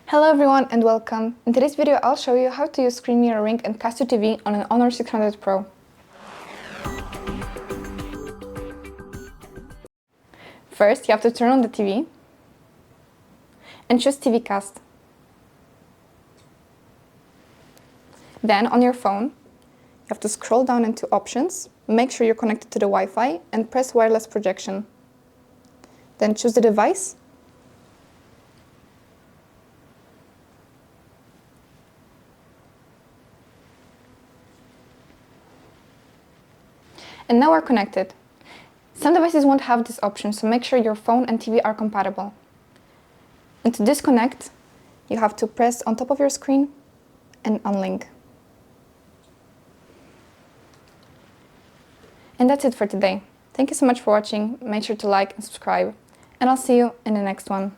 Hello everyone and welcome. In today's video I'll show you how to use Screen Mirror Ring and Cast to TV on an Honor 600 Pro. First, you have to turn on the TV and choose TV Cast. Then on your phone, you have to scroll down into Options, make sure you're connected to the Wi-Fi and press Wireless Projection. Then choose the device . And now we're connected. Some devices won't have this option, so make sure your phone and TV are compatible. And to disconnect, you have to press on top of your screen and unlink. And that's it for today. Thank you so much for watching. Make sure to like and subscribe, and I'll see you in the next one.